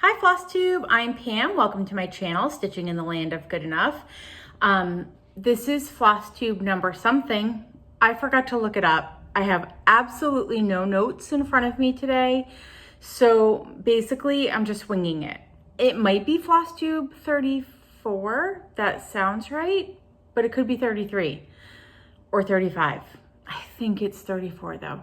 Hi Flosstube, I'm Pam. Welcome to my channel, Stitching in the Land of Good Enough. This is Flosstube number something. I forgot to look it up. I have absolutely no notes in front of me today. So basically I'm just winging it. It might be Flosstube 34, that sounds right, but it could be 33 or 35. I think it's 34 though.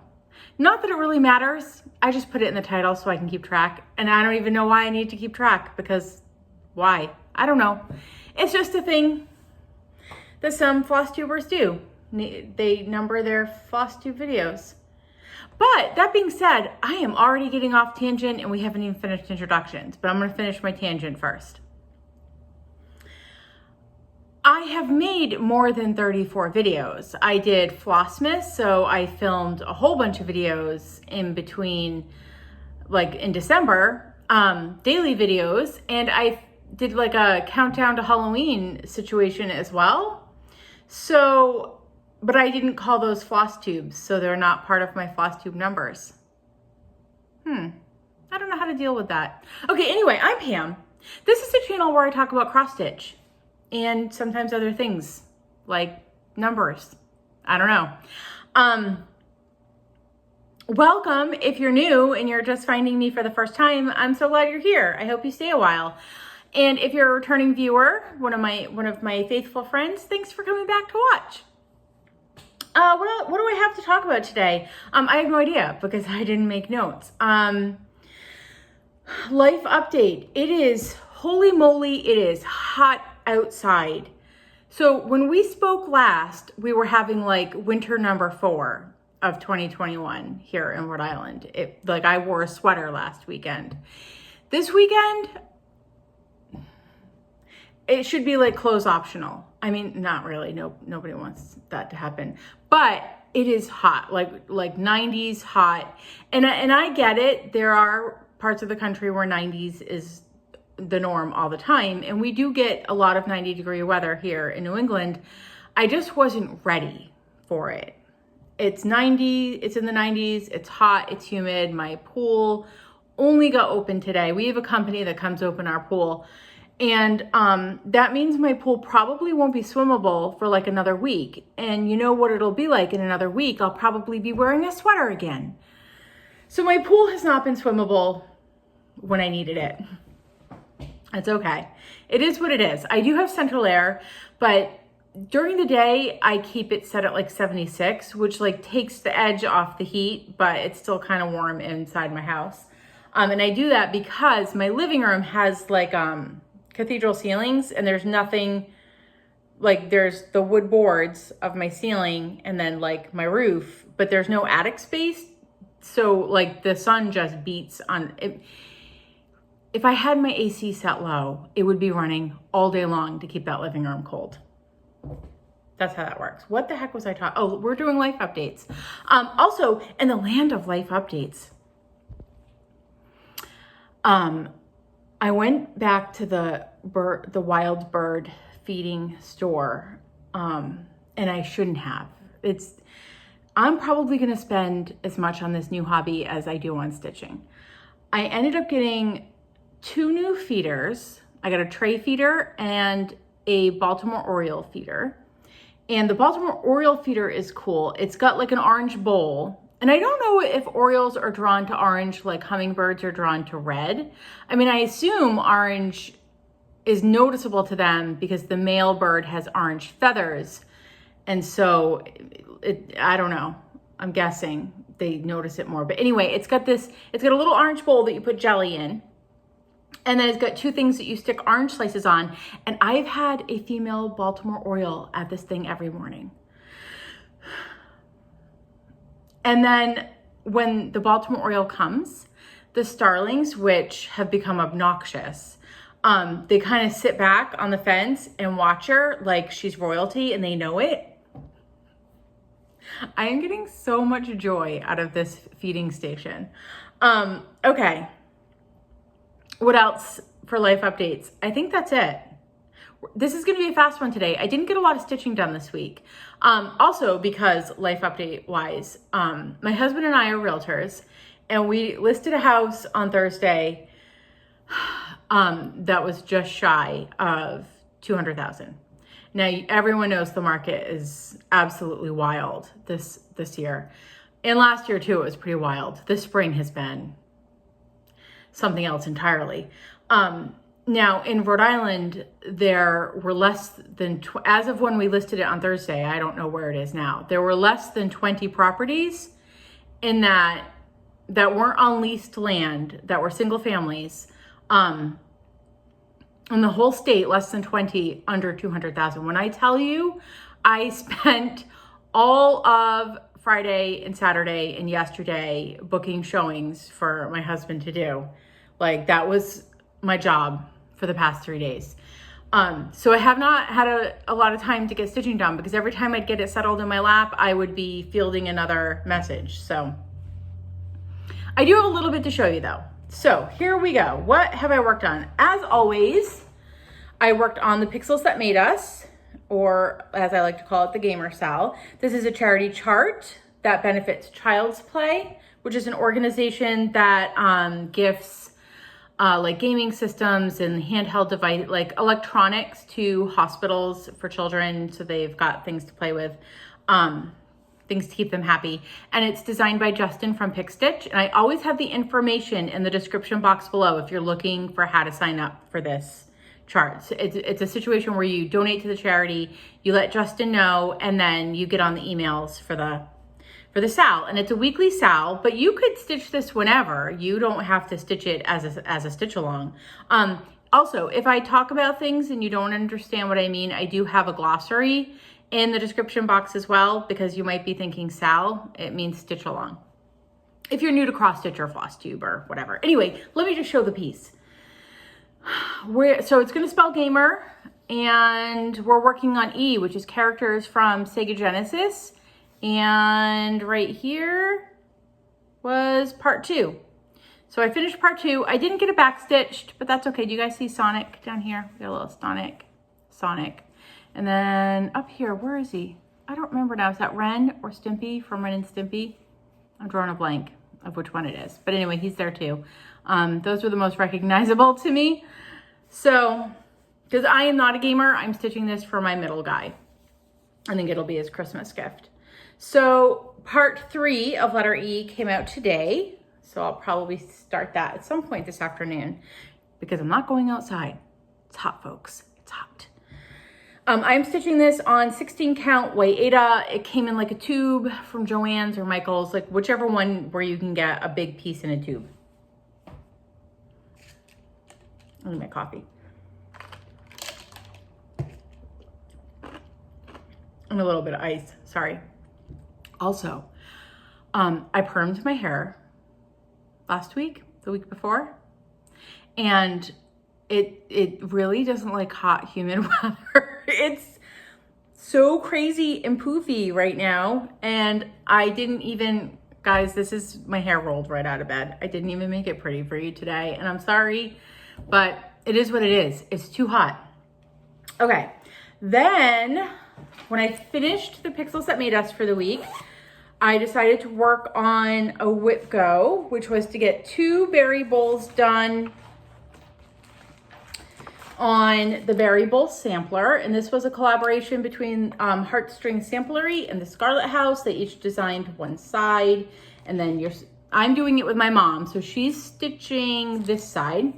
Not that it really matters. I just put it in the title so I can keep track. And I don't even know why I need to keep track, because why? I don't know. It's just a thing that some Flosstubers do. They number their Flosstube videos. But that being said, I am already getting off tangent and we haven't even finished introductions, but I'm gonna finish my tangent first. I have made more than 34 videos. I did Flossmas, so I filmed a whole bunch of videos in between, like in December, daily videos, and I did like a countdown to Halloween situation as well. So, but I didn't call those Flosstubes, so they're not part of my Flosstube numbers. I don't know how to deal with that. Okay, anyway, I'm Pam. This is a channel where I talk about cross stitch and sometimes other things like numbers. I don't know. Welcome if you're new and you're just finding me for the first time. I'm so glad you're here. I hope you stay a while. And if you're a returning viewer, one of my faithful friends, thanks for coming back to watch. What do I have to talk about today? I have no idea because I didn't make notes. Life update. It is, holy moly, it is hot outside. So when we spoke last, we were having like winter number 4 of 2021 here in Rhode Island. Like I wore a sweater last weekend. This weekend, it should be like clothes optional. I mean, not really. Nobody wants that to happen. But it is hot, like 90s hot. And I get it. There are parts of the country where 90s is the norm all the time. And we do get a lot of 90-degree weather here in New England. I just wasn't ready for it. It's 90, it's in the 90s, it's hot, it's humid. My pool only got open today. We have a company that comes open our pool. And that means my pool probably won't be swimmable for like another week. And you know what it'll be like in another week? I'll probably be wearing a sweater again. So my pool has not been swimmable when I needed it. It's okay. It is what it is. I do have central air, but during the day, I keep it set at like 76, which like takes the edge off the heat, but it's still kind of warm inside my house. And I do that because my living room has like cathedral ceilings, and there's nothing, like there's the wood boards of my ceiling and then like my roof, but there's no attic space. So like the sun just beats on it. If I had my AC set low, it would be running all day long to keep that living room cold. That's how that works. What the heck was I talking? Oh, we're doing life updates. Also, in the land of life updates, I went back to the wild bird feeding store, and I shouldn't have. I'm probably gonna spend as much on this new hobby as I do on stitching. I ended up getting 2 new feeders. I got a tray feeder and a Baltimore Oriole feeder. And the Baltimore Oriole feeder is cool. It's got like an orange bowl. And I don't know if Orioles are drawn to orange like hummingbirds are drawn to red. I mean, I assume orange is noticeable to them because the male bird has orange feathers. And so I don't know. I'm guessing they notice it more. But anyway, it's got a little orange bowl that you put jelly in. And then it's got 2 things that you stick orange slices on. And I've had a female Baltimore Oriole at this thing every morning. And then when the Baltimore Oriole comes, the starlings, which have become obnoxious, they kind of sit back on the fence and watch her like she's royalty, and they know it. I am getting so much joy out of this feeding station. Okay. What else for life updates? I think that's it. This is going to be a fast one today. I didn't get a lot of stitching done this week. Also because life update wise, my husband and I are realtors, and we listed a house on Thursday that was just shy of 200,000. Now, everyone knows the market is absolutely wild this year. And last year too, it was pretty wild. This spring has been something else entirely. Now in Rhode Island, there were less than, as of when we listed it on Thursday, I don't know where it is now, there were less than 20 properties in that weren't on leased land, that were single families. In the whole state, less than 20 under 200,000. When I tell you, I spent all of Friday and Saturday and yesterday booking showings for my husband to do. Like, that was my job for the past 3 days. So I have not had a lot of time to get stitching done, because every time I'd get it settled in my lap, I would be fielding another message. So I do have a little bit to show you though. So here we go. What have I worked on? As always, I worked on the Pixels That Made Us, or as I like to call it, the Gamer Sal. This is a charity chart that benefits Child's Play, which is an organization that gifts like gaming systems and handheld device, like electronics, to hospitals for children, so they've got things to play with, things to keep them happy. And it's designed by Justin from pixstitch, and I always have the information in the description box below if you're looking for how to sign up for this chart. So it's a situation where you donate to the charity, you let Justin know, and then you get on the emails for the SAL. And it's a weekly SAL, but you could stitch this whenever. You don't have to stitch it as a stitch along. Also, if I talk about things and you don't understand what I mean, I do have a glossary in the description box as well, because you might be thinking SAL, it means stitch along, if you're new to cross stitch or Flosstube or whatever. Anyway, let me just show the piece. So it's going to spell gamer, and we're working on E, which is characters from Sega Genesis. And right here was part 2. So I finished part 2. I didn't get it back stitched, but that's okay. Do you guys see Sonic down here? We got a little Sonic. And then up here, where is he? I don't remember now. Is that Ren or Stimpy from Ren and Stimpy? I'm drawing a blank of which one it is. But anyway, he's there too. Those were the most recognizable to me. So, because I am not a gamer, I'm stitching this for my middle guy. I think it'll be his Christmas gift. So part 3 of letter E came out today. So I'll probably start that at some point this afternoon, because I'm not going outside. It's hot, folks. It's hot. I'm stitching this on 16 count white Aida. It came in like a tube from Joann's or Michael's, like whichever one where you can get a big piece in a tube. I need my coffee. And a little bit of ice, sorry. Also, I permed my hair last week, the week before, and it really doesn't like hot, humid weather. It's so crazy and poofy right now, and I didn't even, guys, this is my hair rolled right out of bed. I didn't even make it pretty for you today, and I'm sorry, but it is what it is. It's too hot. Okay, then when I finished the Pixels That Made Us for the week, I decided to work on a WIPGO, which was to get 2 berry bowls done on the berry bowl sampler. And this was a collaboration between Heartstring Samplery and the Scarlet House. They each designed one side, and then I'm doing it with my mom. So she's stitching this side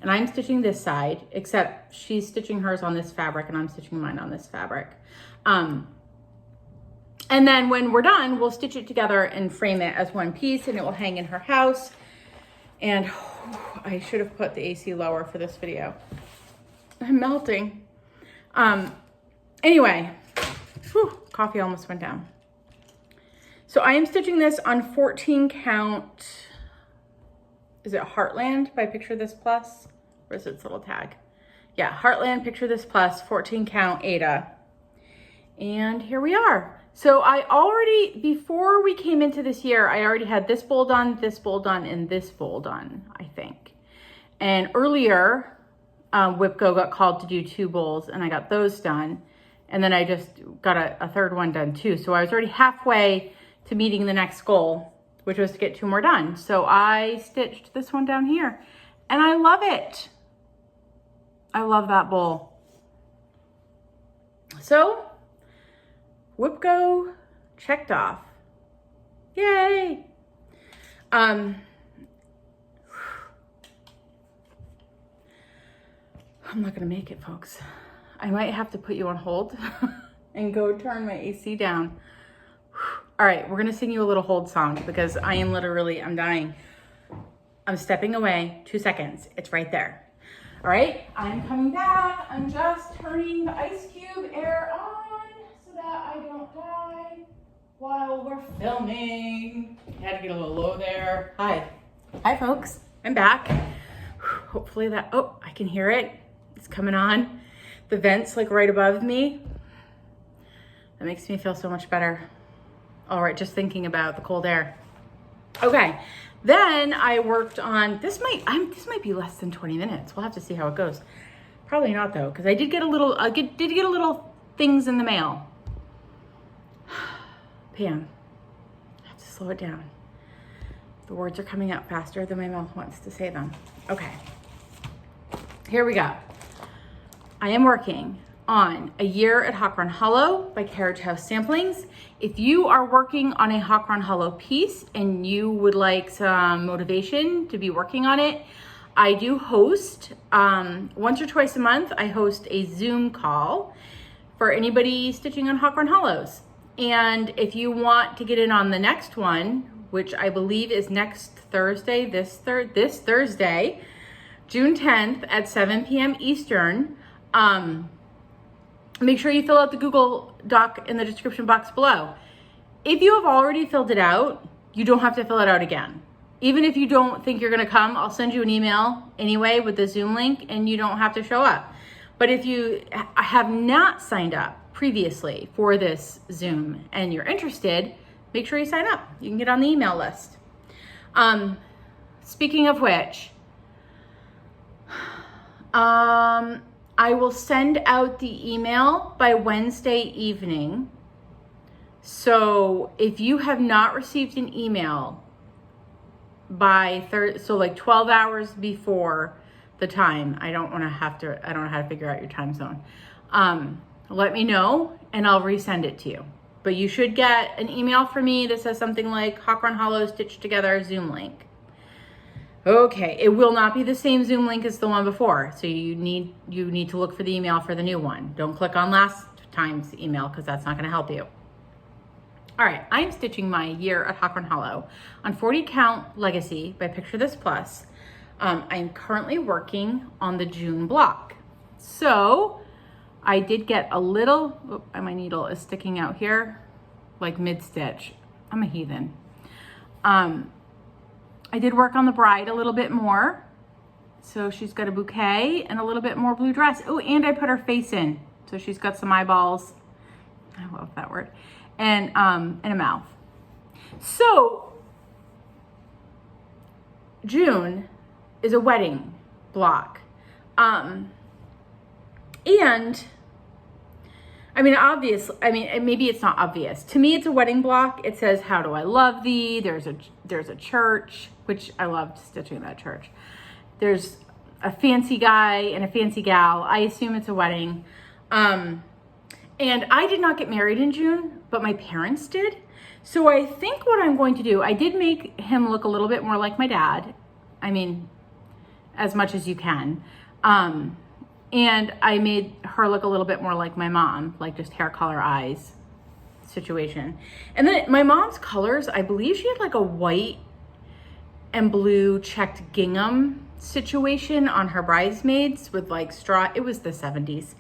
and I'm stitching this side, except she's stitching hers on this fabric and I'm stitching mine on this fabric. And then when we're done, we'll stitch it together and frame it as one piece, and it will hang in her house. And I should have put the AC lower for this video. I'm melting. Anyway, coffee almost went down. So I am stitching this on 14 count. Is it Heartland by Picture This Plus? Or is it its little tag? Yeah, Heartland Picture This Plus, 14 count Aida. And here we are. So I already, before we came into this year, I already had this bowl done, and this bowl done, I think. And earlier, WIPGO got called to do 2 bowls, and I got those done. And then I just got a third one done too. So I was already halfway to meeting the next goal, which was to get 2 more done. So I stitched this one down here, and I love it. I love that bowl. So, WIPGO checked off. Yay! I'm not gonna make it, folks. I might have to put you on hold and go turn my AC down. All right, we're gonna sing you a little hold song because I am literally, I'm dying. I'm stepping away, 2 seconds. It's right there. All right, I'm coming back. I'm just turning the ice cube air on so that I don't die while we're filming. I had to get a little low there. Hi. Hi, folks. I'm back. Hopefully that, oh, I can hear it. It's coming on. The vent's like right above me. That makes me feel so much better. All right, just thinking about the cold air. Okay, then I worked on, this might be less than 20 minutes. We'll have to see how it goes. Probably not though, because I did get a little, did get a little things in the mail. Pam, I have to slow it down. The words are coming out faster than my mouth wants to say them. Okay, here we go. I am working on A Year at Hawk Run Hollow by Carriage House Samplings. If you are working on a Hawk Run Hollow piece and you would like some motivation to be working on it, I do host, once or twice a month, I host a Zoom call for anybody stitching on Hawk Run Hollows. And if you want to get in on the next one, which I believe is next Thursday, this Thursday, June 10th at 7 p.m. Eastern, make sure you fill out the Google Doc in the description box below. If you have already filled it out, you don't have to fill it out again. Even if you don't think you're gonna come, I'll send you an email anyway with the Zoom link and you don't have to show up. But if you have not signed up previously for this Zoom and you're interested, make sure you sign up. You can get on the email list. Speaking of which, I will send out the email by Wednesday evening. So if you have not received an email by so like 12 hours before the time, I don't know how to figure out your time zone. Let me know and I'll resend it to you. But you should get an email from me that says something like Hawk Run Hollow Stitched Together Zoom link. Okay, it will not be the same Zoom link as the one before. So you need to look for the email for the new one. Don't click on last time's email because that's not gonna help you. All right, I'm stitching my Year at Hawk Run Hollow on 40 Count Legacy by Picture This Plus. I'm currently working on the June block. So I did get a little, my needle is sticking out here, like mid-stitch. I'm a heathen. I did work on the bride a little bit more. So she's got a bouquet and a little bit more blue dress. Oh, and I put her face in. So she's got some eyeballs. I love that word. And a mouth. So June is a wedding block. And I mean, maybe it's not obvious. To me, it's a wedding block. It says, "How do I love thee?" There's a church, which I loved stitching that church. There's a fancy guy and a fancy gal. I assume it's a wedding. And I did not get married in June, but my parents did. So I think what I'm going to do, I did make him look a little bit more like my dad. I mean, as much as you can. And I made her look a little bit more like my mom, like just hair color, eyes situation. And then my mom's colors, I believe she had like a white and blue checked gingham situation on her bridesmaids with like straw. It was the 70s.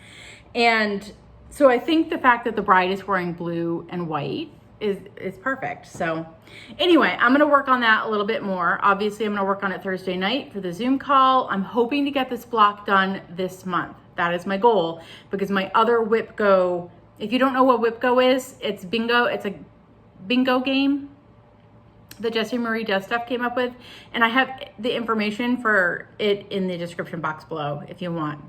And so I think the fact that the bride is wearing blue and white is perfect. So anyway, I'm gonna work on that a little bit more. Obviously, I'm gonna work on it Thursday night for the Zoom call. I'm hoping to get this block done this month. That is my goal, because my other WIPGO, if you don't know what WIPGO is, it's bingo. It's a bingo game that Jessie Marie Does Stuff came up with. And I have the information for it in the description box below if you want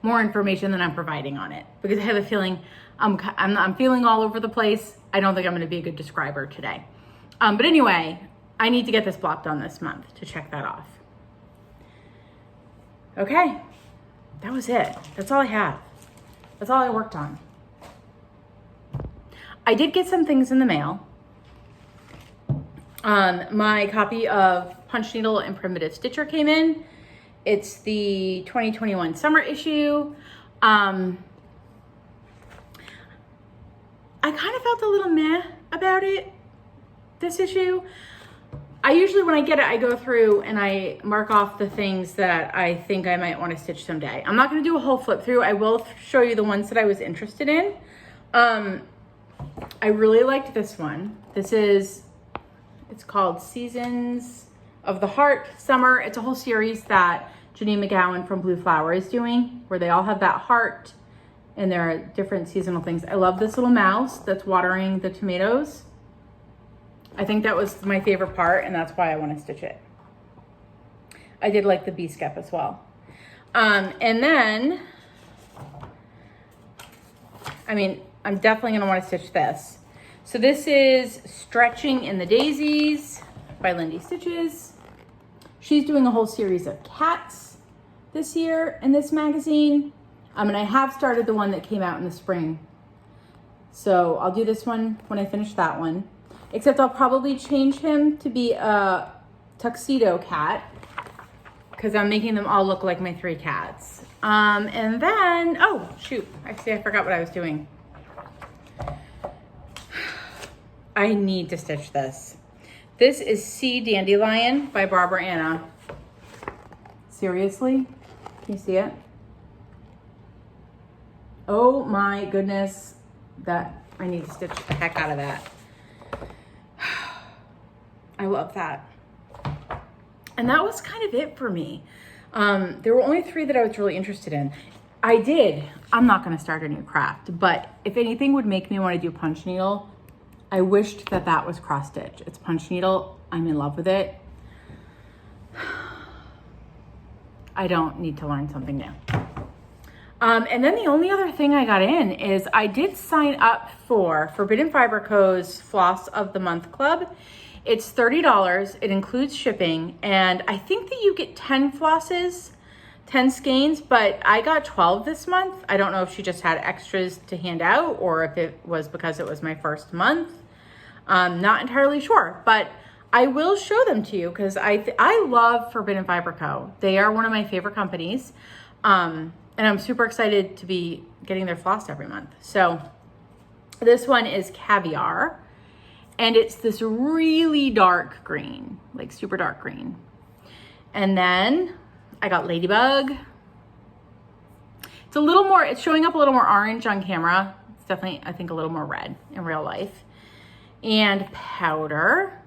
more information than I'm providing on it, because I have a feeling I'm feeling all over the place. I don't think I'm going to be a good describer today. But anyway, I need to get this block done this month to check that off. Okay. that was it. That's all I have. That's all I worked on. I did get some things in the mail. My copy of Punch Needle and Primitive Stitcher came in. It's the 2021 summer issue. I kind of felt a little meh about it, this issue. I usually, when I get it, I go through and I mark off the things that I think I might want to stitch someday. I'm not going to do a whole flip through. I will show you the ones that I was interested in. I really liked this one. It's called Seasons of the Heart Summer. It's a whole series that Janine McGowan from Blue Flower is doing, where they all have that heart and there are different seasonal things. I love this little mouse that's watering the tomatoes. I think that was my favorite part, and that's why I want to stitch it. I did like the bee skep as well. And then, I mean, I'm definitely going to want to stitch this. So this is Stretching in the Daisies by Lindy Stitches. She's doing a whole series of cats this year in this magazine. And I have started the one that came out in the spring. So I'll do this one when I finish that one. Except I'll probably change him to be a tuxedo cat, because I'm making them all look like my 3 cats. And then, oh shoot, I forgot what I was doing. I need to stitch this. This is Sea Dandelion by Barbara Anna. Seriously? Can you see it? Oh my goodness, that I need to stitch the heck out of that. I love that. And that was kind of it for me. There were only 3 that I was really interested in. I'm not gonna start a new craft, but if anything would make me wanna do punch needle, I wished that that was cross stitch. It's punch needle, I'm in love with it. I don't need to learn something new. And then the only other thing I got in is I did sign up for Forbidden Fiber Co.'s Floss of the Month Club. It's $30, it includes shipping, and I think that you get 10 flosses, 10 skeins, but I got 12 this month. I don't know if she just had extras to hand out or if it was because it was my first month. Not entirely sure, but I will show them to you because I love Forbidden Fiber Co. They are one of my favorite companies, and I'm super excited to be getting their floss every month. So this one is Caviar, and it's this really dark green, like super dark green. And then I got Ladybug. It's a little more, it's showing up a little more orange on camera. It's definitely, I think, a little more red in real life. And Powder.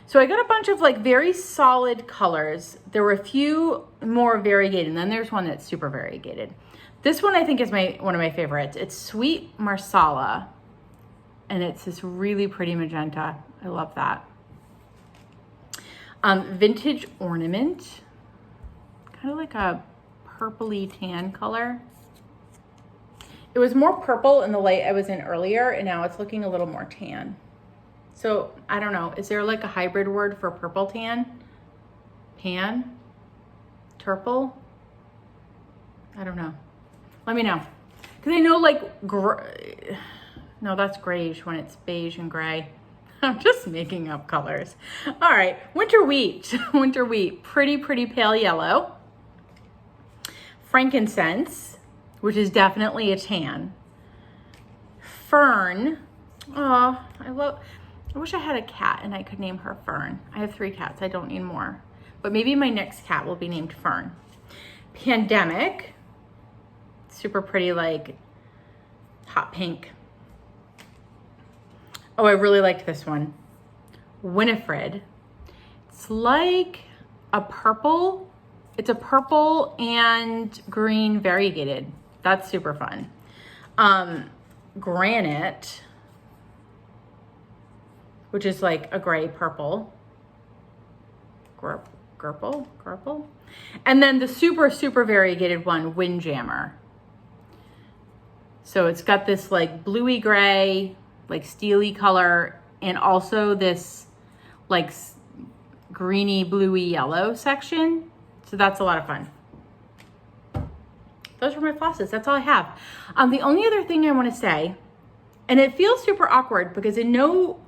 So I got a bunch of like very solid colors. There were a few more variegated, and then there's one that's super variegated. This one I think is one of my favorites. It's Sweet Marsala, and it's this really pretty magenta. I love that. Vintage Ornament, kind of like a purpley tan color. It was more purple in the light I was in earlier, and now it's looking a little more tan. So I don't know, is there like a hybrid word for purple tan? Pan? Turple? I don't know. Let me know. Because I know like, no, that's grayish when it's beige and gray. I'm just making up colors. All right, Winter Wheat. Winter Wheat, pretty pale yellow. Frankincense, which is definitely a tan. Fern. Oh, I wish I had a cat and I could name her Fern. I have 3 cats, I don't need more. But maybe my next cat will be named Fern. Pandemic. Super pretty, like hot pink. Oh, I really liked this one. Winifred. It's like a purple. It's a purple and green variegated. That's super fun. Granite, which is like a gray purple. Purple. And then the super variegated one, Windjammer. So it's got this like bluey gray, like steely color, and also this like greeny bluey yellow section. So that's a lot of fun. those are my flosses. That's all I have. The only other thing I want to say, and it feels super awkward because in no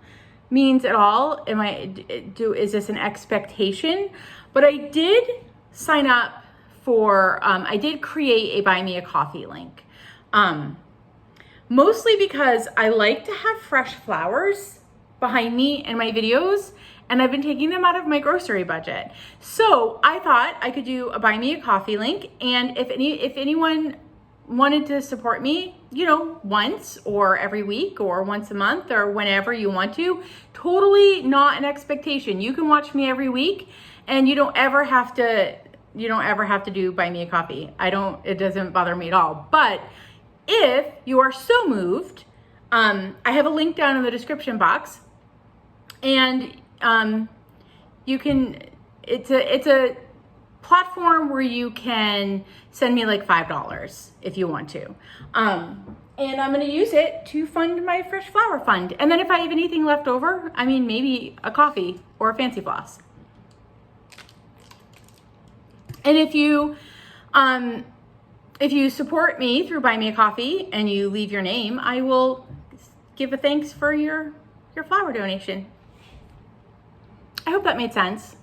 means at all is this an expectation, but I did sign up for, I did create a Buy Me a Coffee link. Mostly because I like to have fresh flowers behind me in my videos, and I've been taking them out of my grocery budget. So I thought I could do a Buy Me a Coffee link, and if anyone wanted to support me, you know, once or every week or once a month or whenever you want to, totally not an expectation. You can watch me every week, and you don't ever have to do Buy Me a Coffee. It doesn't bother me at all. But if you are so moved, I have a link down in the description box, and you can, it's a platform where you can send me like $5 if you want to. And I'm gonna use it to fund my fresh flower fund. And then if I have anything left over, I mean, maybe a coffee or a fancy floss. And if you support me through Buy Me a Coffee and you leave your name, I will give a thanks for your flower donation. I hope that made sense.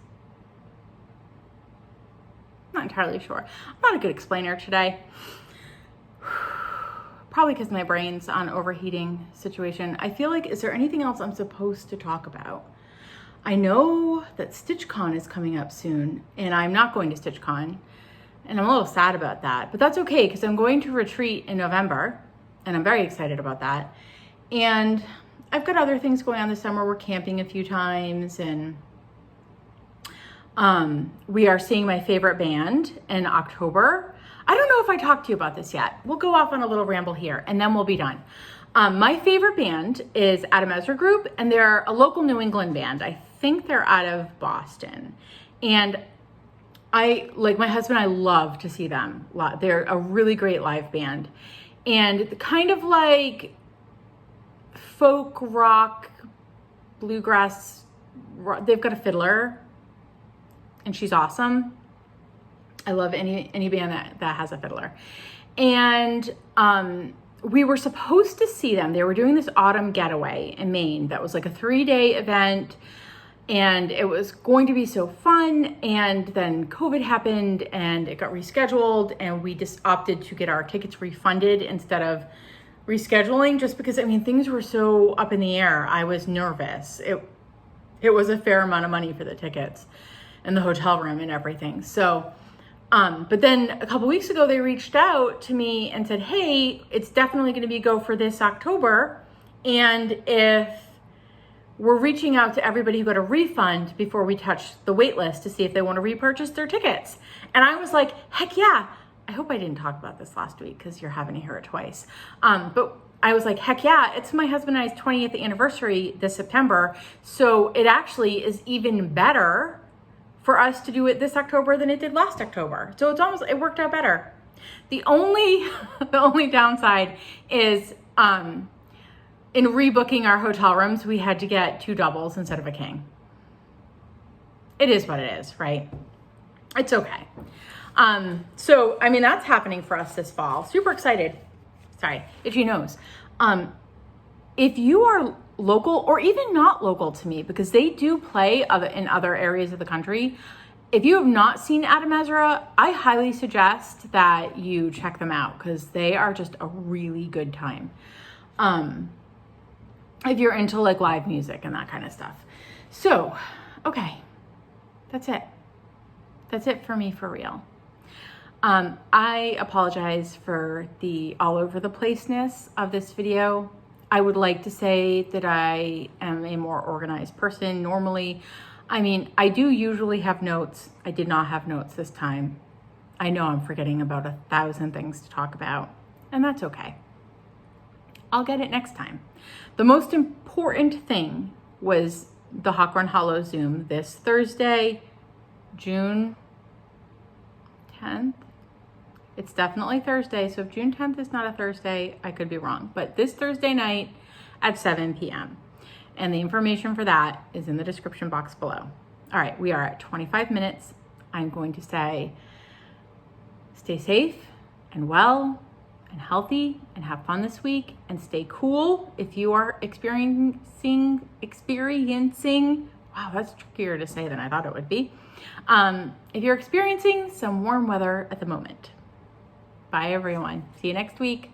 I'm not entirely sure. I'm not a good explainer today. Probably because my brain's on overheating situation. I feel like, is there anything else I'm supposed to talk about? I know that StitchCon is coming up soon, and I'm not going to StitchCon, and I'm a little sad about that, but that's okay because I'm going to retreat in November, and I'm very excited about that. And I've got other things going on this summer. We're camping a few times, and we are seeing my favorite band in October. I don't know if I talked to you about this yet. We'll go off on a little ramble here, and then we'll be done. My favorite band is Adam Ezra Group, and they're a local New England band. I think they're out of Boston. And my husband, I love to see them. They're a really great live band. And kind of like folk rock, bluegrass, they've got a fiddler, and she's awesome. I love any band that has a fiddler. And we were supposed to see them. They were doing this autumn getaway in Maine. That was like a 3-day event, and it was going to be so fun. And then COVID happened and it got rescheduled, and we just opted to get our tickets refunded instead of rescheduling, just because, I mean, things were so up in the air. I was nervous. It was a fair amount of money for the tickets and the hotel room and everything. So, but then a couple weeks ago, they reached out to me and said, hey, it's definitely going to be go for this October. And if we're reaching out to everybody who got a refund before we touch the wait list to see if they want to repurchase their tickets. And I was like, heck yeah. I hope I didn't talk about this last week because you're having to hear it twice. But I was like, heck yeah, it's my husband and I's 20th anniversary this September. So it actually is even better for us to do it this October than it did last October. So it worked out better. The only downside is in rebooking our hotel rooms, we had to get 2 doubles instead of a king. It is what it is, right? It's okay. So, I mean, that's happening for us this fall. Super excited. Sorry, itchy nose. If you are local or even not local to me, because they do play in other areas of the country, if you have not seen Adam Ezra, I highly suggest that you check them out because they are just a really good time. If you're into like live music and that kind of stuff. So, okay, that's it. That's it for me for real. I apologize for the all over the placeness of this video. I would like to say that I am a more organized person normally. I mean, I do usually have notes. I did not have notes this time. I know I'm forgetting about 1,000 things to talk about, and that's okay. I'll get it next time. The most important thing was the Hawk Hollow Zoom this Thursday, June 10th. It's definitely Thursday, so if June 10th is not a Thursday, I could be wrong. But this Thursday night at 7 p.m. And the information for that is in the description box below. All right, we are at 25 minutes. I'm going to say, stay safe, and well and healthy, and have fun this week, and stay cool if you are experiencing, wow, that's trickier to say than I thought it would be. If you're experiencing some warm weather at the moment. Bye everyone. See you next week.